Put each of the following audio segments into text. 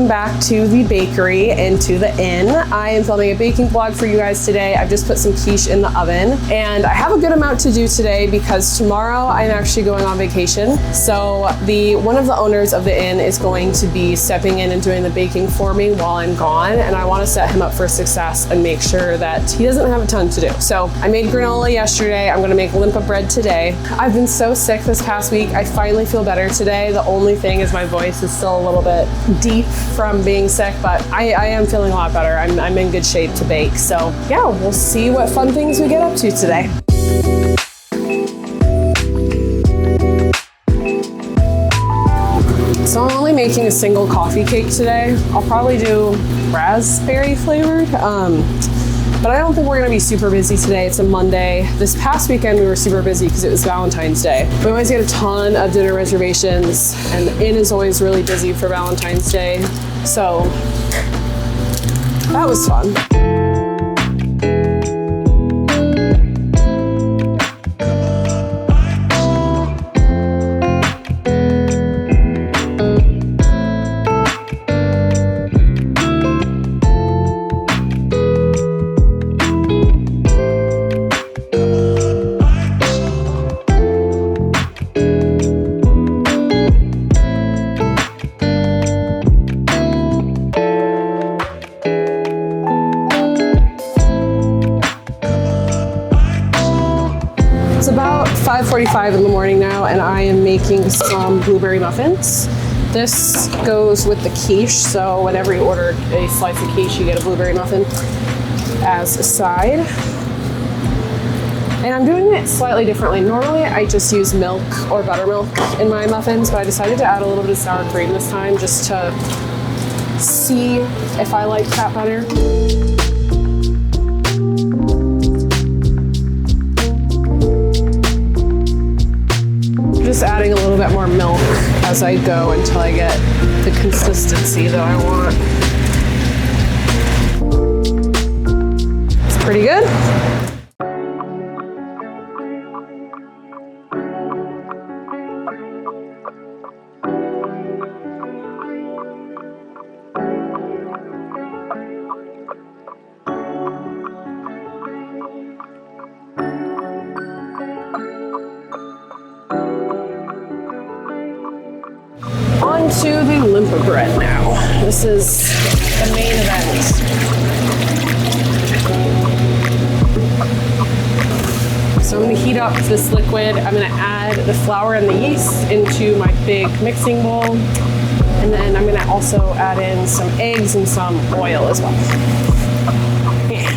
welcome back to the bakery and to the inn. I am filming a baking vlog for you guys today. I've just put some quiche in the oven and I have a good amount to do today because tomorrow I'm actually going on vacation. So one of the owners of the inn is going to be stepping in and doing the baking for me while I'm gone, and I want to set him up for success and make sure that he doesn't have a ton to do. So I made granola yesterday. I'm going to make limpa bread today. I've been so sick this past week. I finally feel better today. The only thing is my voice is still a little bit deep from being sick, but I am feeling a lot better. I'm in good shape to bake. So yeah, we'll see what fun things we get up to today. So I'm only making a single coffee cake today. I'll probably do raspberry flavored, but I don't think we're gonna be super busy today. It's a Monday. This past weekend we were super busy because it was Valentine's Day. We always get a ton of dinner reservations and the inn is always really busy for Valentine's Day. So that was fun. It's about 5:45 in the morning now, and I am making some blueberry muffins. This goes with the quiche, so whenever you order a slice of quiche, you get a blueberry muffin as a side. And I'm doing it slightly differently. Normally, I just use milk or buttermilk in my muffins, but I decided to add a little bit of sour cream this time just to see if I like that better. Just adding a little bit more milk as I go until I get the consistency that I want. It's pretty good. On to the limpa bread now. This is the main event. So I'm going to heat up this liquid. I'm going to add the flour and the yeast into my big mixing bowl. And then I'm going to also add in some eggs and some oil as well. Yeah.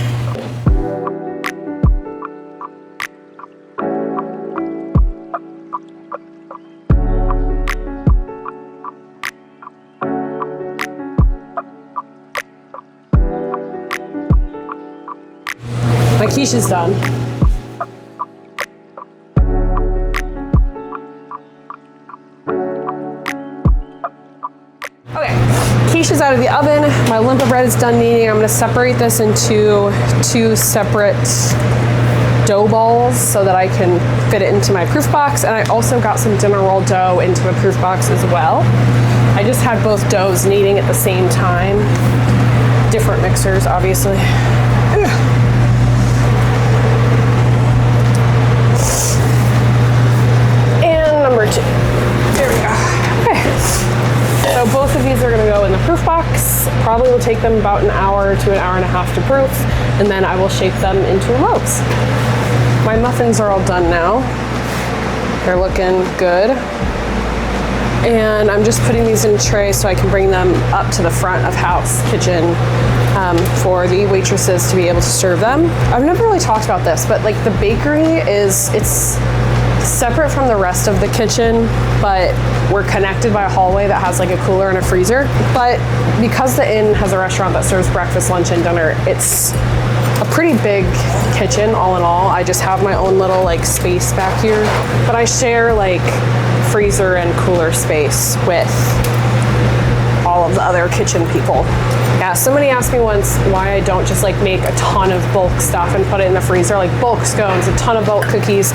My quiche is done. Okay, quiche is out of the oven. My limpa bread is done kneading. I'm gonna separate this into two separate dough balls so that I can fit it into my proof box. And I also got some dinner roll dough into a proof box as well. I just had both doughs kneading at the same time. Different mixers, obviously. Number two. There we go. Okay. So both of these are going to go in the proof box. Probably will take them about an hour to an hour and a half to proof, and then I will shape them into loaves. My muffins are all done now. They're looking good. And I'm just putting these in a tray so I can bring them up to the front of house kitchen for the waitresses to be able to serve them. I've never really talked about this, but like the bakery it's separate from the rest of the kitchen, but we're connected by a hallway that has like a cooler and a freezer. But because the inn has a restaurant that serves breakfast, lunch, and dinner, it's a pretty big kitchen all in all. I just have my own little like space back here, but I share like freezer and cooler space with all of the other kitchen people. Yeah, somebody asked me once why I don't just like make a ton of bulk stuff and put it in the freezer, like bulk scones, a ton of bulk cookies.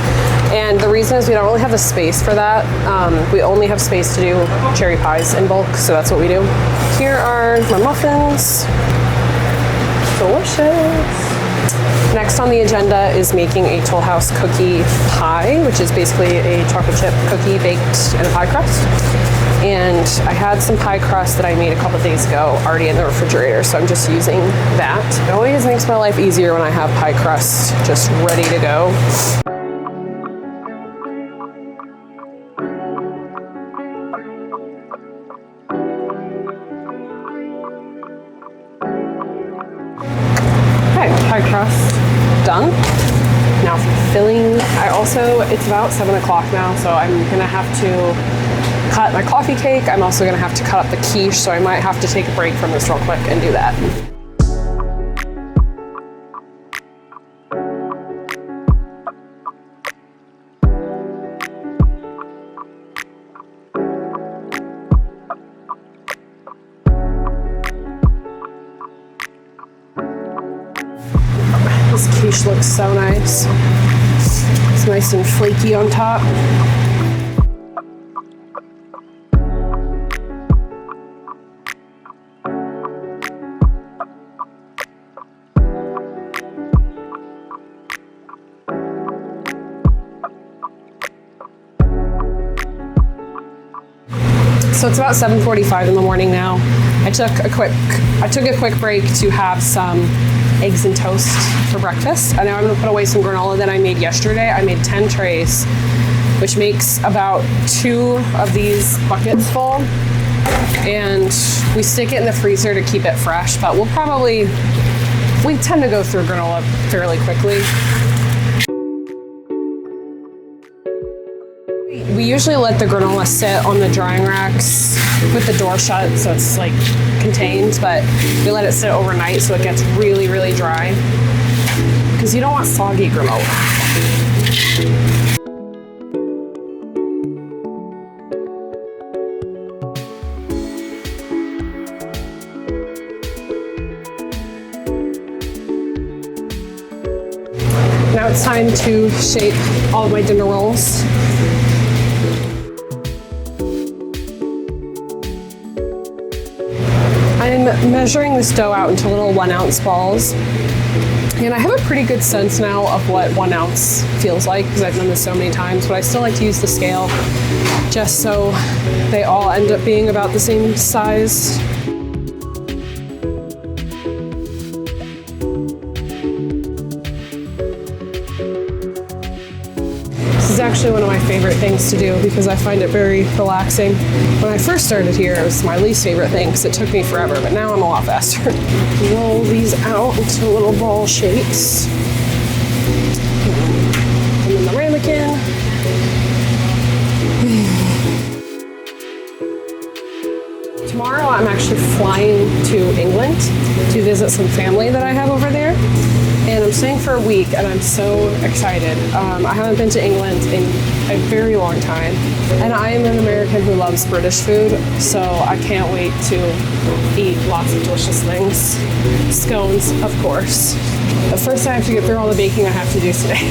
And the reason is we don't really have the space for that. We only have space to do cherry pies in bulk, so that's what we do. Here are my muffins. Delicious. Next on the agenda is making a Toll House cookie pie, which is basically a chocolate chip cookie baked in a pie crust. And I had some pie crust that I made a couple of days ago already in the refrigerator, so I'm just using that. It always makes my life easier when I have pie crust just ready to go. Okay, pie crust done. Now for filling, it's about 7 o'clock now, so I'm gonna have to cut my coffee cake. I'm also gonna have to cut up the quiche, so I might have to take a break from this real quick and do that. This quiche looks so nice. It's nice and flaky on top. So it's about 7:45 in the morning now. I took a quick break to have some eggs and toast for breakfast. And now I'm gonna put away some granola that I made yesterday. I made 10 trays, which makes about 2 of these buckets full. And we stick it in the freezer to keep it fresh, but we tend to go through granola fairly quickly. We usually let the granola sit on the drying racks with the door shut so it's like contained, but we let it sit overnight so it gets really, really dry because you don't want soggy granola. Now it's time to shape all of my dinner rolls. I'm measuring this dough out into little 1-ounce balls. And I have a pretty good sense now of what 1 ounce feels like because I've done this so many times, but I still like to use the scale just so they all end up being about the same size. This is actually one of my favorite things to do because I find it very relaxing. When I first started here, it was my least favorite thing because it took me forever, but now I'm a lot faster. Roll these out into little ball shapes. And then the ramekin. Tomorrow I'm actually flying to England to visit some family that I have over there. And I'm staying for a week and I'm so excited. I haven't been to England in a very long time. And I am an American who loves British food, so I can't wait to eat lots of delicious things. Scones, of course. But first I have to get through all the baking I have to do today.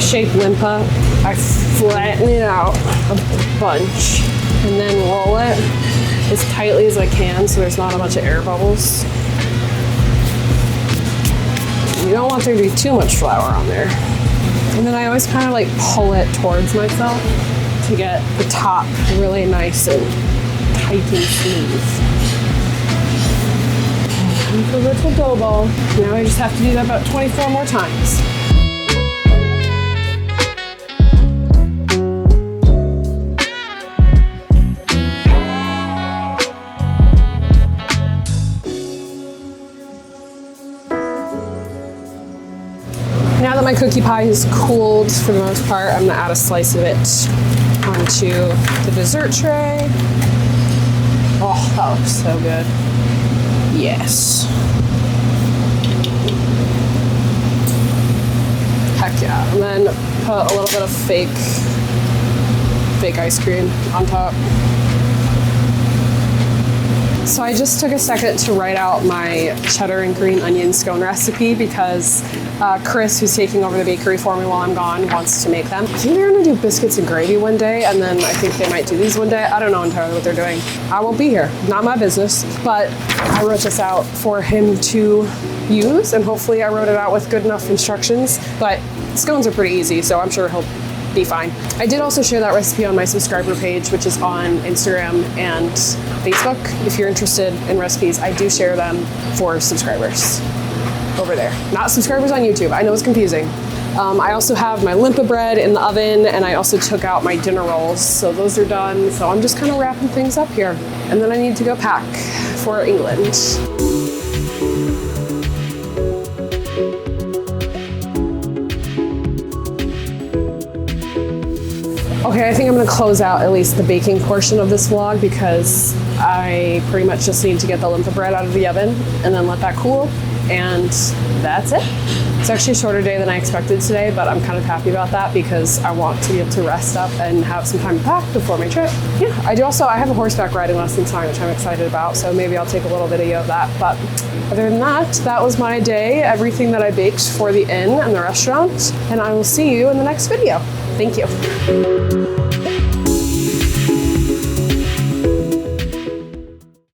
Shape limpa, I flatten it out a bunch and then roll it as tightly as I can so there's not a bunch of air bubbles. You don't want there to be too much flour on there. And then I always kind of like pull it towards myself to get the top really nice and tight and smooth. And the little dough ball. Now I just have to do that about 24 more times. my cookie pie has cooled for the most part, I'm gonna add a slice of it onto the dessert tray. Oh, that looks so good. Yes. Heck yeah. And then put a little bit of fake ice cream on top. So I just took a second to write out my cheddar and green onion scone recipe because Chris, who's taking over the bakery for me while I'm gone, wants to make them. I think they're gonna do biscuits and gravy one day, and then I think they might do these one day. I don't know entirely what they're doing. I won't be here, not my business. But I wrote this out for him to use, and hopefully I wrote it out with good enough instructions. But scones are pretty easy, so I'm sure he'll be fine. I did also share that recipe on my subscriber page, which is on Instagram and Facebook. If you're interested in recipes, I do share them for subscribers over there. Not subscribers on YouTube. I know it's confusing. I also have my limpa bread in the oven, and I also took out my dinner rolls. So those are done. So I'm just kind of wrapping things up here. And then I need to go pack for England. Okay, I think I'm gonna close out at least the baking portion of this vlog because I pretty much just need to get the limpa bread out of the oven and then let that cool, and that's it. It's actually a shorter day than I expected today, but I'm kind of happy about that because I want to be able to rest up and have some time to pack before my trip. Yeah, I have a horseback riding lesson tonight, which I'm excited about, so maybe I'll take a little video of that. But other than that, that was my day, everything that I baked for the inn and the restaurant, and I will see you in the next video. Thank you.